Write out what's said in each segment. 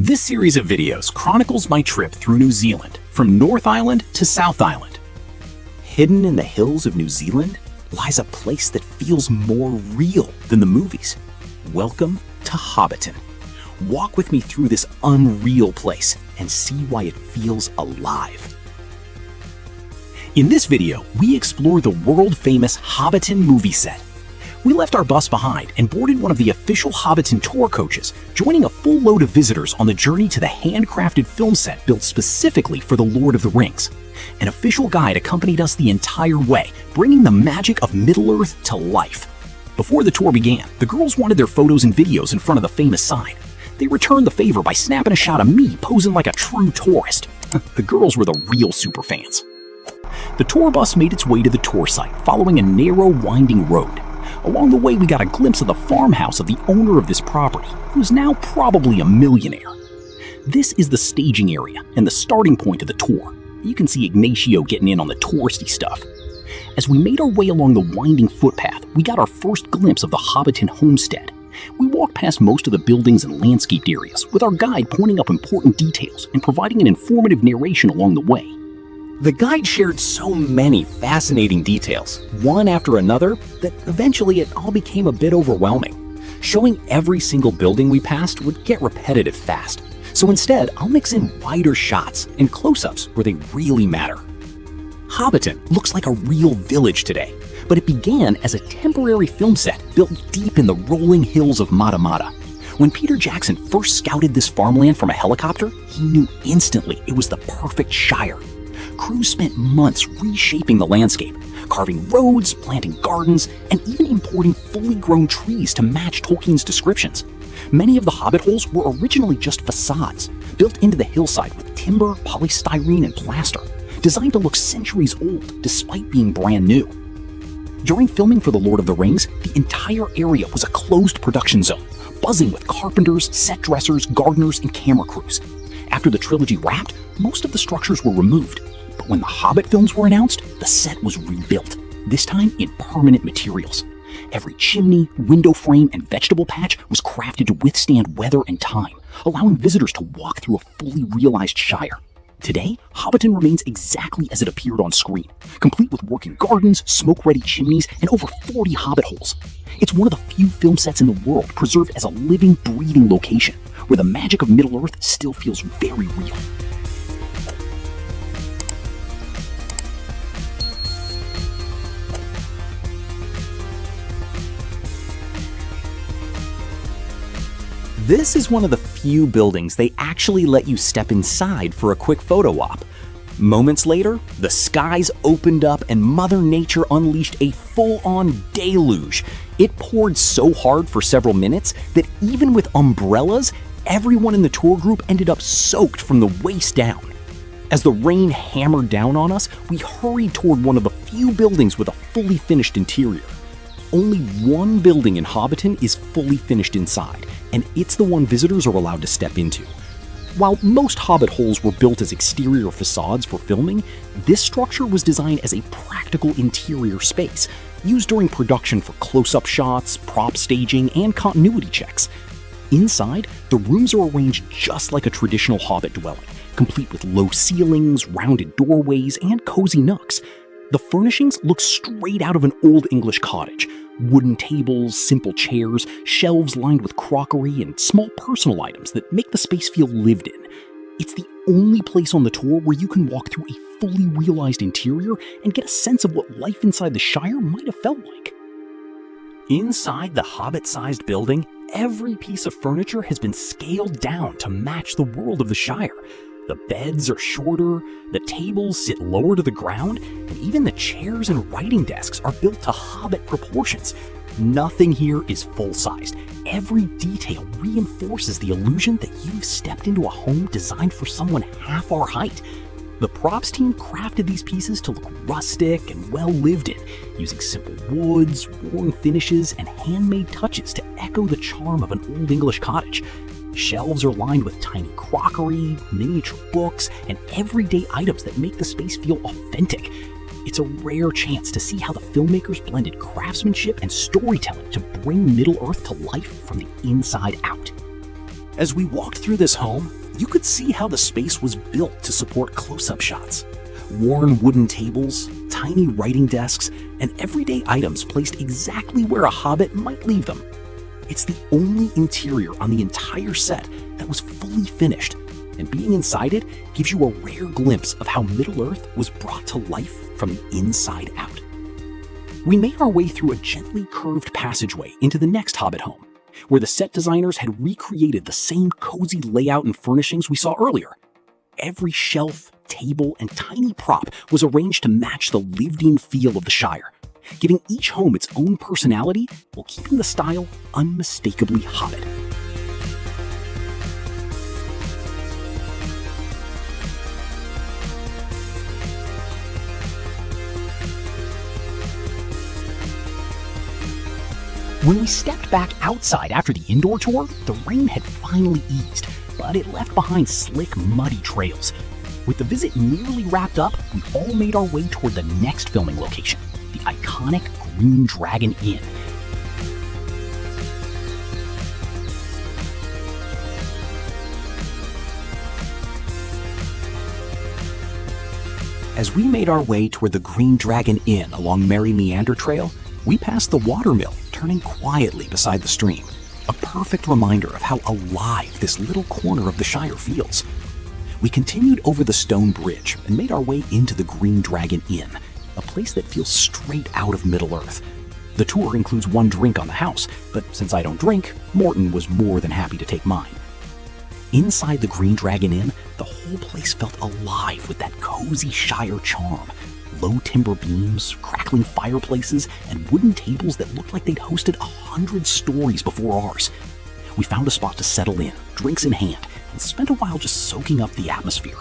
This series of videos chronicles my trip through New Zealand, from North Island to South Island. Hidden in the hills of New Zealand lies a place that feels more real than the movies. Welcome to Hobbiton. Walk with me through this unreal place and see why it feels alive. In this video, we explore the world-famous Hobbiton Movie Set. We left our bus behind and boarded one of the official Hobbiton tour coaches, joining a full load of visitors on the journey to the handcrafted film set built specifically for The Lord of the Rings. An official guide accompanied us the entire way, bringing the magic of Middle-earth to life. Before the tour began, the girls wanted their photos and videos in front of the famous sign. They returned the favor by snapping a shot of me posing like a true tourist. The girls were the real superfans. The tour bus made its way to the tour site, following a narrow, winding road. Along the way, we got a glimpse of the farmhouse of the owner of this property, who is now probably a millionaire. This is the staging area and the starting point of the tour. You can see Ignacio getting in on the touristy stuff. As we made our way along the winding footpath, we got our first glimpse of the Hobbiton homestead. We walked past most of the buildings and landscaped areas, with our guide pointing up important details and providing an informative narration along the way. The guide shared so many fascinating details, one after another, that eventually it all became a bit overwhelming. Showing every single building we passed would get repetitive fast, so instead I'll mix in wider shots and close-ups where they really matter. Hobbiton looks like a real village today, but it began as a temporary film set built deep in the rolling hills of Matamata. When Peter Jackson first scouted this farmland from a helicopter, he knew instantly it was the perfect Shire. Crews spent months reshaping the landscape, carving roads, planting gardens, and even importing fully grown trees to match Tolkien's descriptions. Many of the hobbit holes were originally just facades, built into the hillside with timber, polystyrene, and plaster, designed to look centuries old despite being brand new. During filming for The Lord of the Rings, the entire area was a closed production zone, buzzing with carpenters, set dressers, gardeners, and camera crews. After the trilogy wrapped, most of the structures were removed. But when the Hobbit films were announced, the set was rebuilt, this time in permanent materials. Every chimney, window frame, and vegetable patch was crafted to withstand weather and time, allowing visitors to walk through a fully realized Shire. Today, Hobbiton remains exactly as it appeared on screen, complete with working gardens, smoke-ready chimneys, and over 40 hobbit holes. It's one of the few film sets in the world preserved as a living, breathing location, where the magic of Middle-earth still feels very real. This is one of the few buildings they actually let you step inside for a quick photo op. Moments later, the skies opened up and Mother Nature unleashed a full-on deluge. It poured so hard for several minutes that even with umbrellas, everyone in the tour group ended up soaked from the waist down. As the rain hammered down on us, we hurried toward one of the few buildings with a fully finished interior. Only one building in Hobbiton is fully finished inside, and it's the one visitors are allowed to step into. While most hobbit holes were built as exterior facades for filming, this structure was designed as a practical interior space, used during production for close-up shots, prop staging, and continuity checks. Inside, the rooms are arranged just like a traditional hobbit dwelling, complete with low ceilings, rounded doorways, and cozy nooks. The furnishings look straight out of an old English cottage. Wooden tables, simple chairs, shelves lined with crockery, and small personal items that make the space feel lived in. It's the only place on the tour where you can walk through a fully realized interior and get a sense of what life inside the Shire might have felt like. Inside the hobbit-sized building, every piece of furniture has been scaled down to match the world of the Shire. The beds are shorter, the tables sit lower to the ground, and even the chairs and writing desks are built to hobbit proportions. Nothing here is full-sized. Every detail reinforces the illusion that you've stepped into a home designed for someone half our height. The props team crafted these pieces to look rustic and well lived in, using simple woods, worn finishes, and handmade touches to echo the charm of an old English cottage. Shelves are lined with tiny crockery, miniature books, and everyday items that make the space feel authentic. It's a rare chance to see how the filmmakers blended craftsmanship and storytelling to bring Middle-earth to life from the inside out. As we walked through this home, you could see how the space was built to support close-up shots. Worn wooden tables, tiny writing desks, and everyday items placed exactly where a hobbit might leave them. It's the only interior on the entire set that was fully finished, and being inside it gives you a rare glimpse of how Middle-earth was brought to life from the inside out. We made our way through a gently curved passageway into the next Hobbit home, where the set designers had recreated the same cozy layout and furnishings we saw earlier. Every shelf, table, and tiny prop was arranged to match the lived-in feel of the Shire, giving each home its own personality while keeping the style unmistakably Hobbit. When we stepped back outside after the indoor tour, the rain had finally eased, but it left behind slick, muddy trails. With the visit nearly wrapped up, we all made our way toward the next filming location, the iconic Green Dragon Inn. As we made our way toward the Green Dragon Inn along Merry Meander Trail, we passed the watermill, turning quietly beside the stream, a perfect reminder of how alive this little corner of the Shire feels. We continued over the stone bridge and made our way into the Green Dragon Inn, a place that feels straight out of Middle-earth. The tour includes one drink on the house, but since I don't drink, Morton was more than happy to take mine. Inside the Green Dragon Inn, the whole place felt alive with that cozy Shire charm. Low timber beams, crackling fireplaces, and wooden tables that looked like they'd hosted 100 stories before ours. We found a spot to settle in, drinks in hand, and spent a while just soaking up the atmosphere.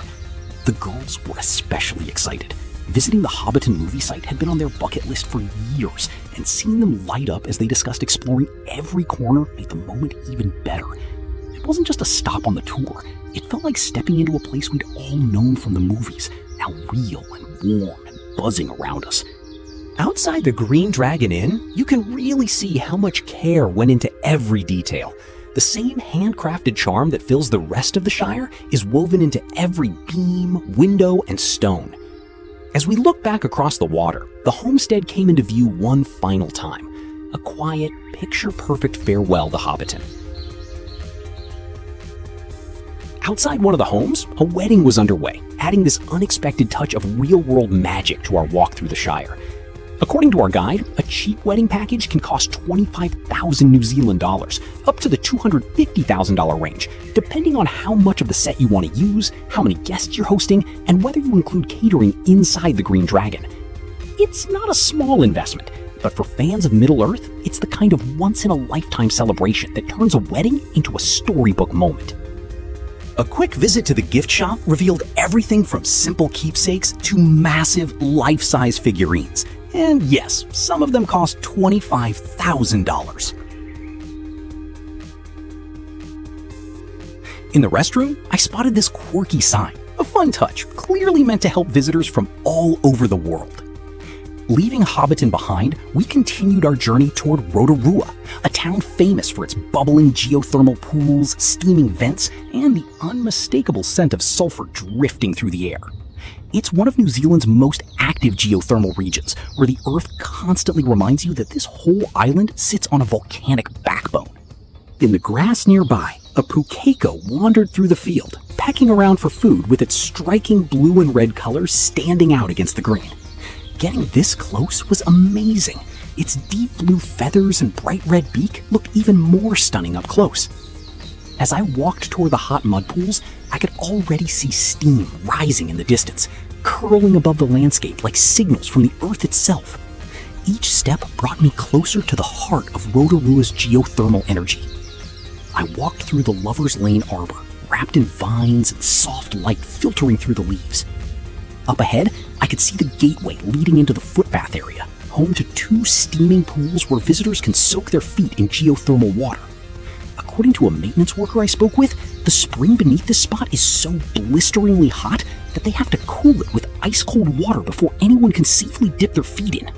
The girls were especially excited. Visiting the Hobbiton Movie Site had been on their bucket list for years, and seeing them light up as they discussed exploring every corner made the moment even better. It wasn't just a stop on the tour. It felt like stepping into a place we'd all known from the movies, now real and warm and buzzing around us. Outside the Green Dragon Inn, you can really see how much care went into every detail. The same handcrafted charm that fills the rest of the Shire is woven into every beam, window, and stone. As we look back across the water, the homestead came into view one final time, a quiet, picture-perfect farewell to Hobbiton. Outside one of the homes, a wedding was underway, adding this unexpected touch of real-world magic to our walk through the Shire. According to our guide, a cheap wedding package can cost 25,000 New Zealand dollars, up to the $250,000 range, depending on how much of the set you want to use, how many guests you're hosting, and whether you include catering inside the Green Dragon. It's not a small investment, but for fans of Middle-earth, it's the kind of once-in-a-lifetime celebration that turns a wedding into a storybook moment. A quick visit to the gift shop revealed everything from simple keepsakes to massive life-size figurines. And yes, some of them cost $25,000. In the restroom, I spotted this quirky sign, a fun touch, clearly meant to help visitors from all over the world. Leaving Hobbiton behind, we continued our journey toward Rotorua, a town famous for its bubbling geothermal pools, steaming vents, and the unmistakable scent of sulfur drifting through the air. It's one of New Zealand's most active geothermal regions, where the Earth constantly reminds you that this whole island sits on a volcanic backbone. In the grass nearby, a pukeko wandered through the field, pecking around for food with its striking blue and red colors standing out against the green. Getting this close was amazing. Its deep blue feathers and bright red beak looked even more stunning up close. As I walked toward the hot mud pools, I could already see steam rising in the distance, curling above the landscape like signals from the Earth itself. Each step brought me closer to the heart of Rotorua's geothermal energy. I walked through the Lover's Lane Arbor, wrapped in vines and soft light filtering through the leaves. Up ahead, I could see the gateway leading into the footbath area, home to 2 steaming pools where visitors can soak their feet in geothermal water. According to a maintenance worker I spoke with, the spring beneath this spot is so blisteringly hot that they have to cool it with ice-cold water before anyone can safely dip their feet in.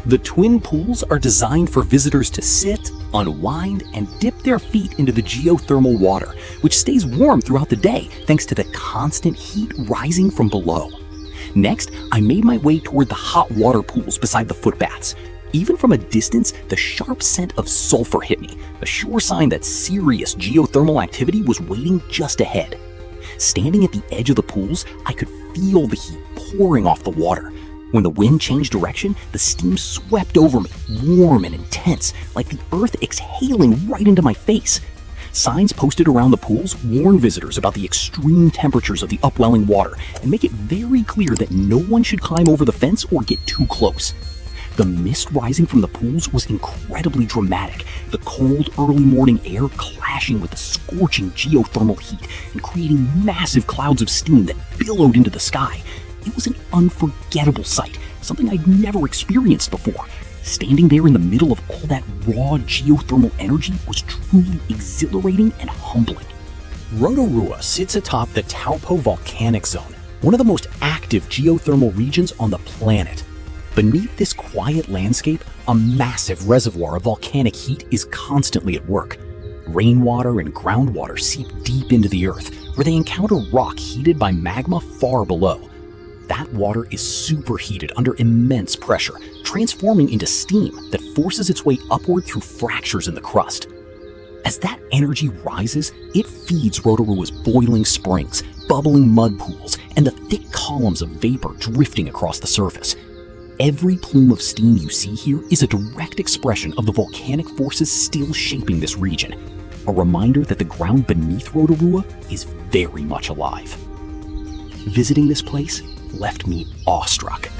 The twin pools are designed for visitors to sit, unwind, and dip their feet into the geothermal water, which stays warm throughout the day thanks to the constant heat rising from below. Next, I made my way toward the hot water pools beside the footbaths. Even from a distance, the sharp scent of sulfur hit me, a sure sign that serious geothermal activity was waiting just ahead. Standing at the edge of the pools, I could feel the heat pouring off the water. When the wind changed direction, the steam swept over me, warm and intense, like the earth exhaling right into my face. Signs posted around the pools warn visitors about the extreme temperatures of the upwelling water and make it very clear that no one should climb over the fence or get too close. The mist rising from the pools was incredibly dramatic, the cold early morning air clashing with the scorching geothermal heat and creating massive clouds of steam that billowed into the sky. It was an unforgettable sight, something I'd never experienced before. Standing there in the middle of all that raw geothermal energy was truly exhilarating and humbling. Rotorua sits atop the Taupō Volcanic Zone, one of the most active geothermal regions on the planet. Beneath this quiet landscape, a massive reservoir of volcanic heat is constantly at work. Rainwater and groundwater seep deep into the earth, where they encounter rock heated by magma far below. That water is superheated under immense pressure, transforming into steam that forces its way upward through fractures in the crust. As that energy rises, it feeds Rotorua's boiling springs, bubbling mud pools, and the thick columns of vapor drifting across the surface. Every plume of steam you see here is a direct expression of the volcanic forces still shaping this region, a reminder that the ground beneath Rotorua is very much alive. Visiting this place left me awestruck.